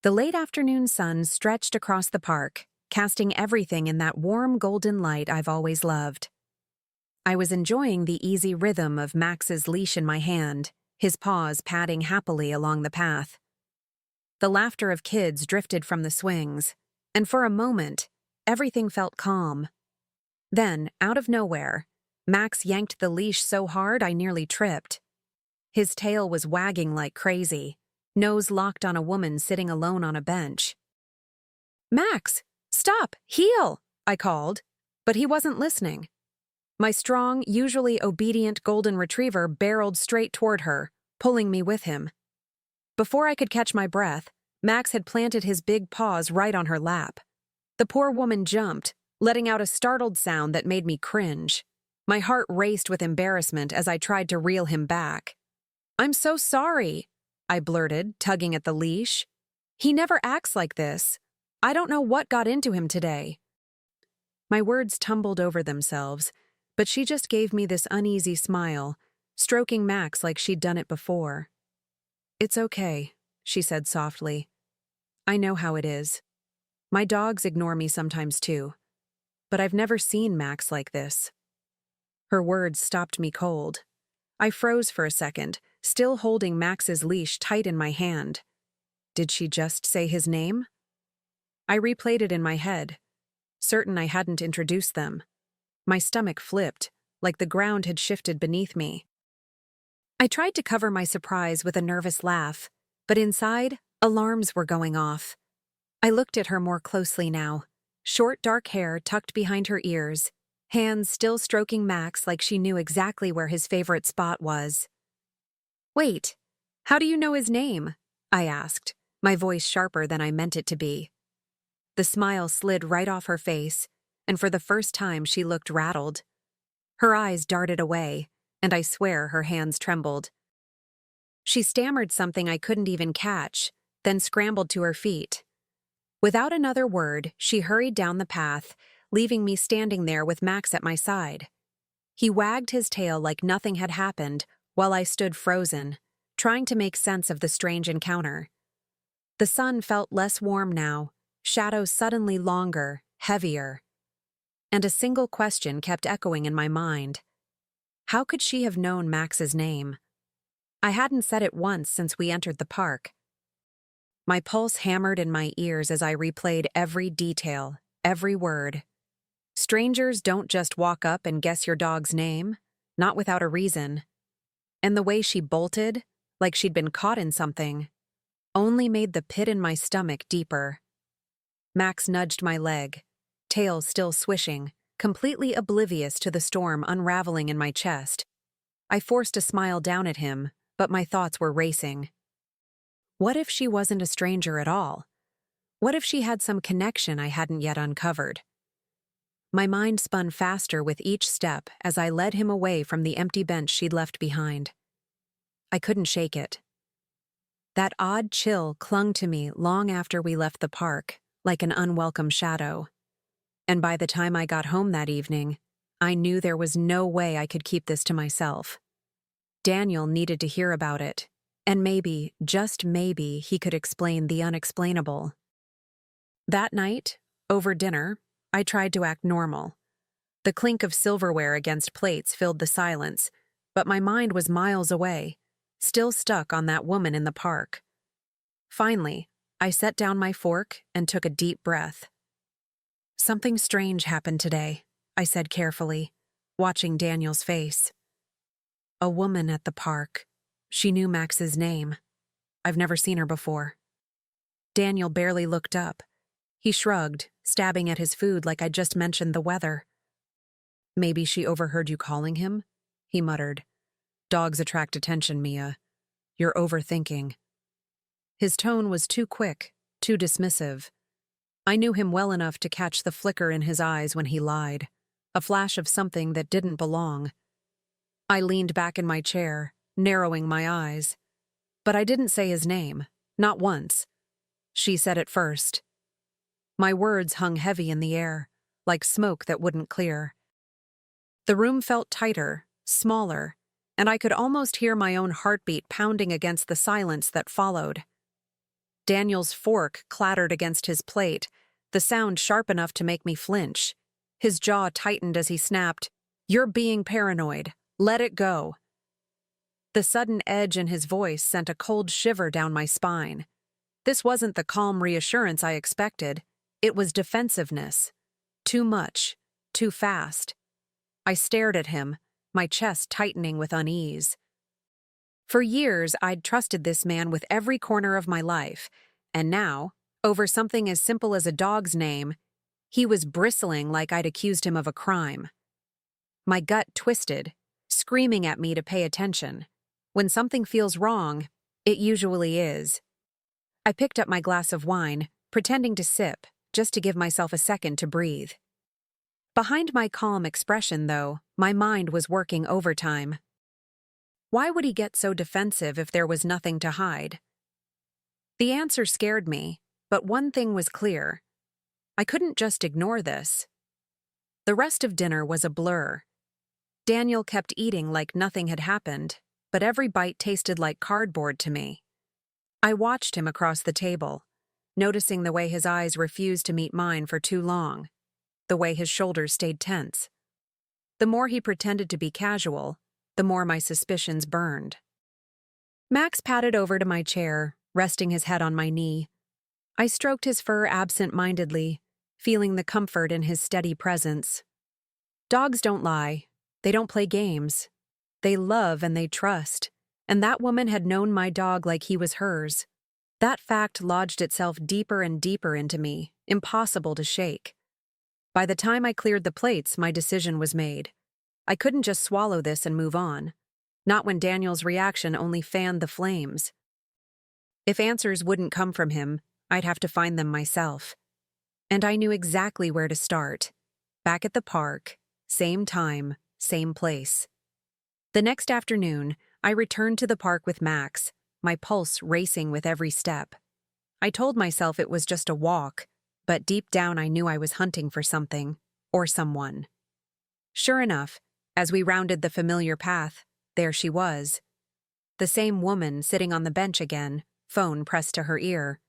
The late afternoon sun stretched across the park, casting everything in that warm golden light I've always loved. I was enjoying the easy rhythm of Max's leash in my hand, his paws padding happily along the path. The laughter of kids drifted from the swings, and for a moment, everything felt calm. Then, out of nowhere, Max yanked the leash so hard I nearly tripped. His tail was wagging like crazy, nose locked on a woman sitting alone on a bench. "Max, stop, heel!" I called, but he wasn't listening. My strong, usually obedient golden retriever barreled straight toward her, pulling me with him. Before I could catch my breath, Max had planted his big paws right on her lap. The poor woman jumped, letting out a startled sound that made me cringe. My heart raced with embarrassment as I tried to reel him back. "I'm so sorry," I blurted, tugging at the leash. "He never acts like this. I don't know what got into him today." My words tumbled over themselves, but she just gave me this uneasy smile, stroking Max like she'd done it before. "It's okay," she said softly. "I know how it is. My dogs ignore me sometimes too, but I've never seen Max like this." Her words stopped me cold. I froze for a second, still holding Max's leash tight in my hand. Did she just say his name? I replayed it in my head, certain I hadn't introduced them. My stomach flipped, like the ground had shifted beneath me. I tried to cover my surprise with a nervous laugh, but inside, alarms were going off. I looked at her more closely now. Short dark hair tucked behind her ears, hands still stroking Max like she knew exactly where his favorite spot was. "Wait, how do you know his name?" I asked, my voice sharper than I meant it to be. The smile slid right off her face, and for the first time she looked rattled. Her eyes darted away, and I swear her hands trembled. She stammered something I couldn't even catch, then scrambled to her feet. Without another word, she hurried down the path, leaving me standing there with Max at my side. He wagged his tail like nothing had happened, while I stood frozen, trying to make sense of the strange encounter. The sun felt less warm now, shadows suddenly longer, heavier. And a single question kept echoing in my mind. How could she have known Max's name? I hadn't said it once since we entered the park. My pulse hammered in my ears as I replayed every detail, every word. Strangers don't just walk up and guess your dog's name, not without a reason. And the way she bolted, like she'd been caught in something, only made the pit in my stomach deeper. Max nudged my leg, tail still swishing, completely oblivious to the storm unraveling in my chest. I forced a smile down at him, but my thoughts were racing. What if she wasn't a stranger at all? What if she had some connection I hadn't yet uncovered? My mind spun faster with each step as I led him away from the empty bench she'd left behind. I couldn't shake it. That odd chill clung to me long after we left the park, like an unwelcome shadow. And by the time I got home that evening, I knew there was no way I could keep this to myself. Daniel needed to hear about it, and maybe, just maybe, he could explain the unexplainable. That night, over dinner, I tried to act normal. The clink of silverware against plates filled the silence, but my mind was miles away, still stuck on that woman in the park. Finally, I set down my fork and took a deep breath. "Something strange happened today," I said carefully, watching Daniel's face. "A woman at the park. She knew Max's name. I've never seen her before." Daniel barely looked up. He shrugged, stabbing at his food like I'd just mentioned the weather. "Maybe she overheard you calling him?" he muttered. "Dogs attract attention, Mia. You're overthinking." His tone was too quick, too dismissive. I knew him well enough to catch the flicker in his eyes when he lied, a flash of something that didn't belong. I leaned back in my chair, narrowing my eyes. But I didn't say his name, not once. She said it first. My words hung heavy in the air, like smoke that wouldn't clear. The room felt tighter, smaller, and I could almost hear my own heartbeat pounding against the silence that followed. Daniel's fork clattered against his plate, the sound sharp enough to make me flinch. His jaw tightened as he snapped, "You're being paranoid. Let it go." The sudden edge in his voice sent a cold shiver down my spine. This wasn't the calm reassurance I expected. It was defensiveness. Too much. Too fast. I stared at him, my chest tightening with unease. For years, I'd trusted this man with every corner of my life, and now, over something as simple as a dog's name, he was bristling like I'd accused him of a crime. My gut twisted, screaming at me to pay attention. When something feels wrong, it usually is. I picked up my glass of wine, pretending to sip, just to give myself a second to breathe. Behind my calm expression, though, my mind was working overtime. Why would he get so defensive if there was nothing to hide? The answer scared me, but one thing was clear. I couldn't just ignore this. The rest of dinner was a blur. Daniel kept eating like nothing had happened, but every bite tasted like cardboard to me. I watched him across the table, noticing the way his eyes refused to meet mine for too long, the way his shoulders stayed tense. The more he pretended to be casual, the more my suspicions burned. Max padded over to my chair, resting his head on my knee. I stroked his fur absent-mindedly, feeling the comfort in his steady presence. Dogs don't lie. They don't play games. They love and they trust, and that woman had known my dog like he was hers. That fact lodged itself deeper and deeper into me, impossible to shake. By the time I cleared the plates, my decision was made. I couldn't just swallow this and move on. Not when Daniel's reaction only fanned the flames. If answers wouldn't come from him, I'd have to find them myself. And I knew exactly where to start. Back at the park, same time, same place. The next afternoon, I returned to the park with Max, my pulse racing with every step. I told myself it was just a walk, but deep down I knew I was hunting for something, or someone. Sure enough, as we rounded the familiar path, there she was. The same woman sitting on the bench again, phone pressed to her ear.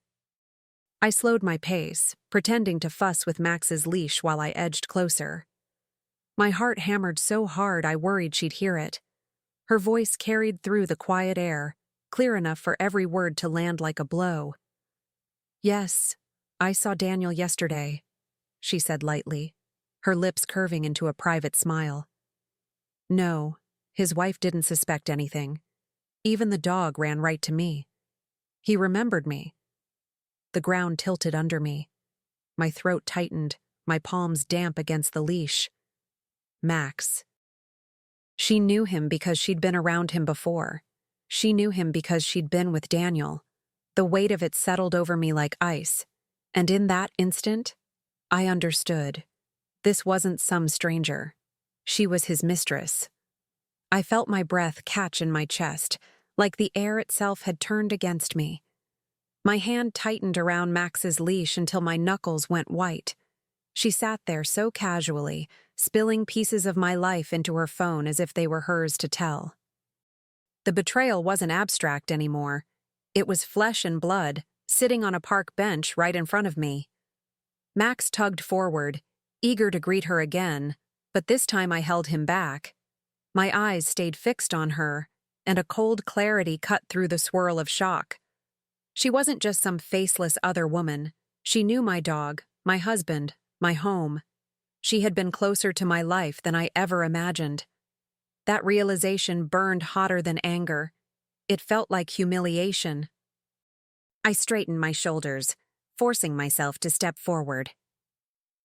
I slowed my pace, pretending to fuss with Max's leash while I edged closer. My heart hammered so hard I worried she'd hear it. Her voice carried through the quiet air, clear enough for every word to land like a blow. "Yes, I saw Daniel yesterday," she said lightly, her lips curving into a private smile. "No, his wife didn't suspect anything. Even the dog ran right to me. He remembered me." The ground tilted under me. My throat tightened, my palms damp against the leash. Max. She knew him because she'd been around him before. She knew him because she'd been with Daniel. The weight of it settled over me like ice. And in that instant, I understood. This wasn't some stranger. She was his mistress. I felt my breath catch in my chest, like the air itself had turned against me. My hand tightened around Max's leash until my knuckles went white. She sat there so casually, spilling pieces of my life into her phone as if they were hers to tell. The betrayal wasn't abstract anymore. It was flesh and blood, sitting on a park bench right in front of me. Max tugged forward, eager to greet her again, but this time I held him back. My eyes stayed fixed on her, and a cold clarity cut through the swirl of shock. She wasn't just some faceless other woman. She knew my dog, my husband, my home. She had been closer to my life than I ever imagined. That realization burned hotter than anger. It felt like humiliation. I straightened my shoulders, forcing myself to step forward.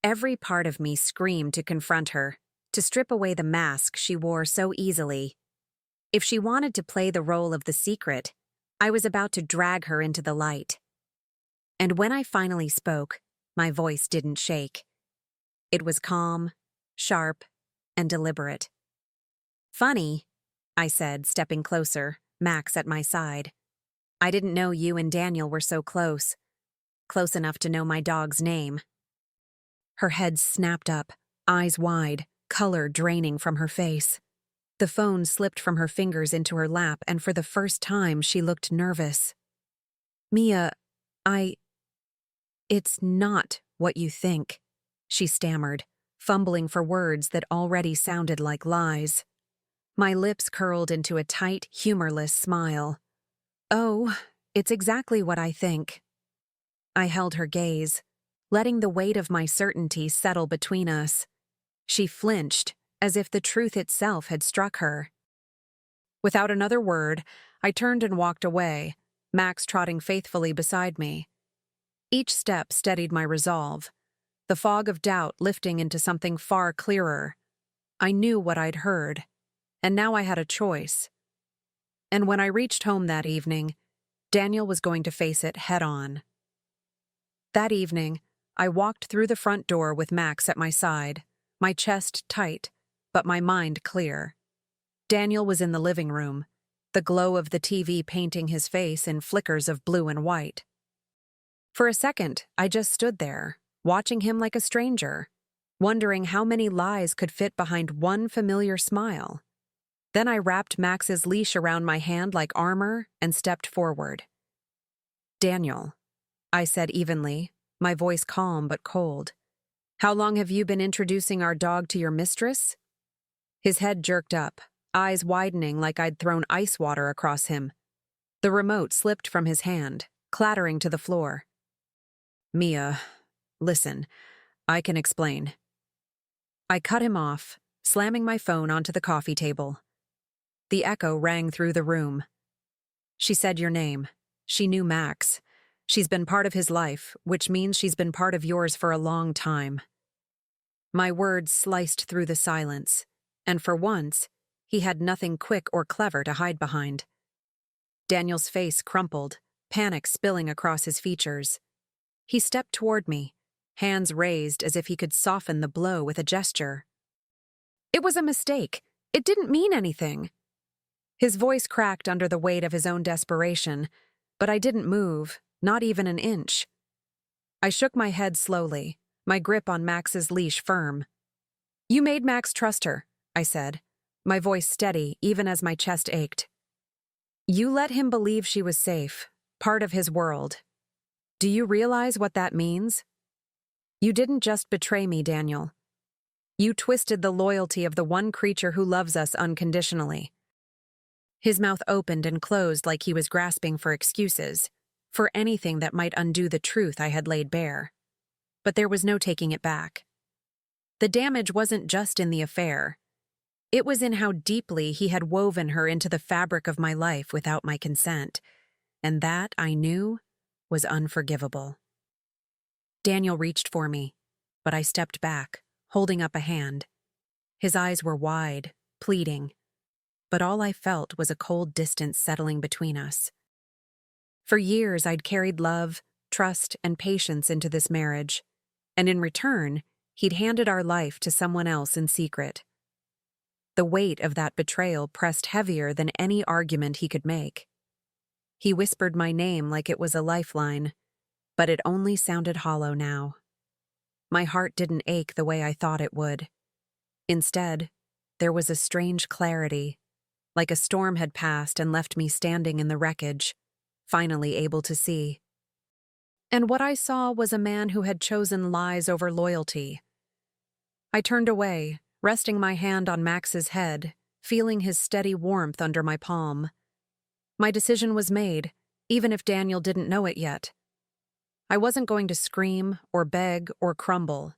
Every part of me screamed to confront her, to strip away the mask she wore so easily. If she wanted to play the role of the secret, I was about to drag her into the light. And when I finally spoke, my voice didn't shake. It was calm, sharp, and deliberate. "Funny," I said, stepping closer, Max at my side. "I didn't know you and Daniel were so close. Close enough to know my dog's name." Her head snapped up, eyes wide, color draining from her face. The phone slipped from her fingers into her lap, and for the first time she looked nervous. "Mia, I. It's not what you think, she stammered, fumbling for words that already sounded like lies. My lips curled into a tight, humorless smile. Oh, it's exactly what I think. I held her gaze, letting the weight of my certainty settle between us. She flinched, as if the truth itself had struck her. Without another word, I turned and walked away, Max trotting faithfully beside me. Each step steadied my resolve, the fog of doubt lifting into something far clearer. I knew what I'd heard, and now I had a choice. And when I reached home that evening, Daniel was going to face it head-on. That evening, I walked through the front door with Max at my side, my chest tight, but my mind clear. Daniel was in the living room, the glow of the TV painting his face in flickers of blue and white. For a second, I just stood there, watching him like a stranger, wondering how many lies could fit behind one familiar smile. Then I wrapped Max's leash around my hand like armor and stepped forward. "Daniel," I said evenly, my voice calm but cold. "How long have you been introducing our dog to your mistress?" His head jerked up, eyes widening like I'd thrown ice water across him. The remote slipped from his hand, clattering to the floor. "Mia, listen, I can explain." I cut him off, slamming my phone onto the coffee table. The echo rang through the room. "She said your name. She knew Max. She's been part of his life, which means she's been part of yours for a long time." My words sliced through the silence, and for once, he had nothing quick or clever to hide behind. Daniel's face crumpled, panic spilling across his features. He stepped toward me, hands raised as if he could soften the blow with a gesture. "It was a mistake. It didn't mean anything." His voice cracked under the weight of his own desperation, but I didn't move, not even an inch. I shook my head slowly, my grip on Max's leash firm. "You made Max trust her," I said, my voice steady even as my chest ached. "You let him believe she was safe, part of his world. Do you realize what that means? You didn't just betray me, Daniel. You twisted the loyalty of the one creature who loves us unconditionally." His mouth opened and closed like he was grasping for excuses, for anything that might undo the truth I had laid bare. But there was no taking it back. The damage wasn't just in the affair. It was in how deeply he had woven her into the fabric of my life without my consent, and that, I knew, was unforgivable. Daniel reached for me, but I stepped back, holding up a hand. His eyes were wide, pleading, but all I felt was a cold distance settling between us. For years, I'd carried love, trust, and patience into this marriage, and in return, he'd handed our life to someone else in secret. The weight of that betrayal pressed heavier than any argument he could make. He whispered my name like it was a lifeline, but it only sounded hollow now. My heart didn't ache the way I thought it would. Instead, there was a strange clarity, like a storm had passed and left me standing in the wreckage, finally able to see. And what I saw was a man who had chosen lies over loyalty. I turned away, resting my hand on Max's head, feeling his steady warmth under my palm. My decision was made, even if Daniel didn't know it yet. I wasn't going to scream or beg or crumble.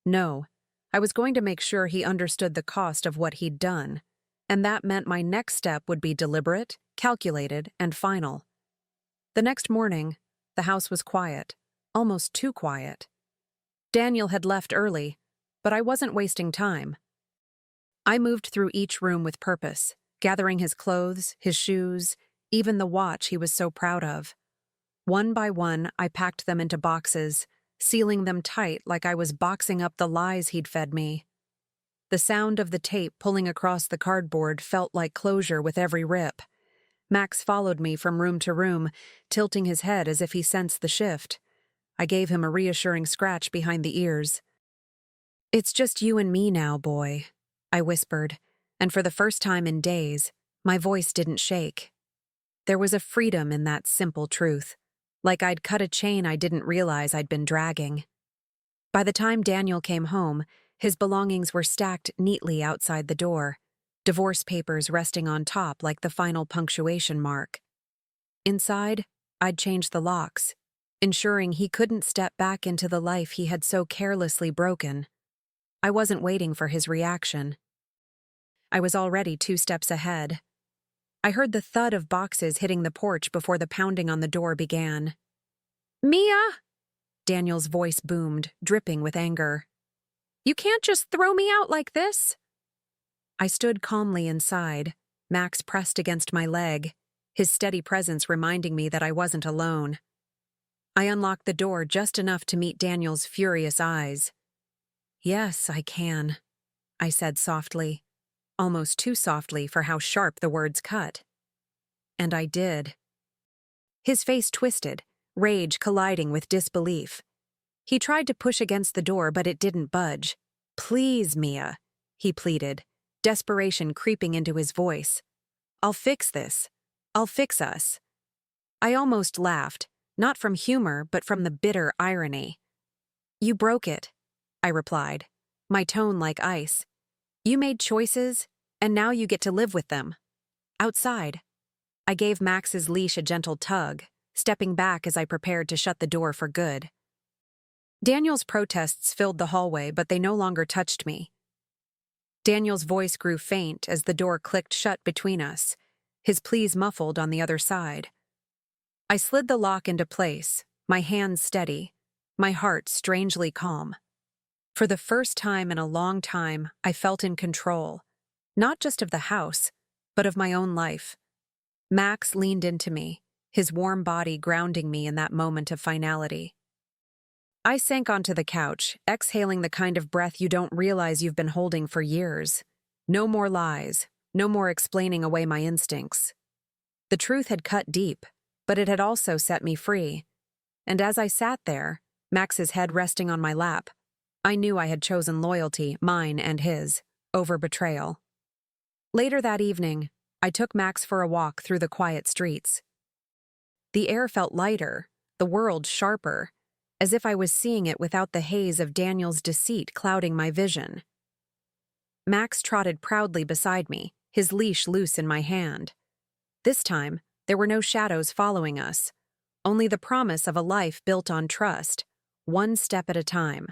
No, I was going to make sure he understood the cost of what he'd done, and that meant my next step would be deliberate, calculated, and final. The next morning, the house was quiet, almost too quiet. Daniel had left early, but I wasn't wasting time. I moved through each room with purpose, gathering his clothes, his shoes, even the watch he was so proud of. One by one, I packed them into boxes, sealing them tight like I was boxing up the lies he'd fed me. The sound of the tape pulling across the cardboard felt like closure with every rip. Max followed me from room to room, tilting his head as if he sensed the shift. I gave him a reassuring scratch behind the ears. "It's just you and me now, boy," I whispered, and for the first time in days, my voice didn't shake. There was a freedom in that simple truth, like I'd cut a chain I didn't realize I'd been dragging. By the time Daniel came home, his belongings were stacked neatly outside the door, divorce papers resting on top like the final punctuation mark. Inside, I'd changed the locks, ensuring he couldn't step back into the life he had so carelessly broken. I wasn't waiting for his reaction. I was already 2 steps ahead. I heard the thud of boxes hitting the porch before the pounding on the door began. "Mia!" Daniel's voice boomed, dripping with anger. "You can't just throw me out like this!" I stood calmly inside, Max pressed against my leg, his steady presence reminding me that I wasn't alone. I unlocked the door just enough to meet Daniel's furious eyes. "Yes, I can," I said softly, almost too softly for how sharp the words cut. And I did. His face twisted, rage colliding with disbelief. He tried to push against the door, but it didn't budge. "Please, Mia," he pleaded, desperation creeping into his voice. "I'll fix this. I'll fix us." I almost laughed, not from humor, but from the bitter irony. "You broke it," I replied, my tone like ice. "You made choices, and now you get to live with them. Outside." I gave Max's leash a gentle tug, stepping back as I prepared to shut the door for good. Daniel's protests filled the hallway, but they no longer touched me. Daniel's voice grew faint as the door clicked shut between us, his pleas muffled on the other side. I slid the lock into place, my hands steady, my heart strangely calm. For the first time in a long time, I felt in control, not just of the house, but of my own life. Max leaned into me, his warm body grounding me in that moment of finality. I sank onto the couch, exhaling the kind of breath you don't realize you've been holding for years. No more lies, no more explaining away my instincts. The truth had cut deep, but it had also set me free. And as I sat there, Max's head resting on my lap, I knew I had chosen loyalty, mine and his, over betrayal. Later that evening, I took Max for a walk through the quiet streets. The air felt lighter, the world sharper, as if I was seeing it without the haze of Daniel's deceit clouding my vision. Max trotted proudly beside me, his leash loose in my hand. This time, there were no shadows following us, only the promise of a life built on trust, one step at a time.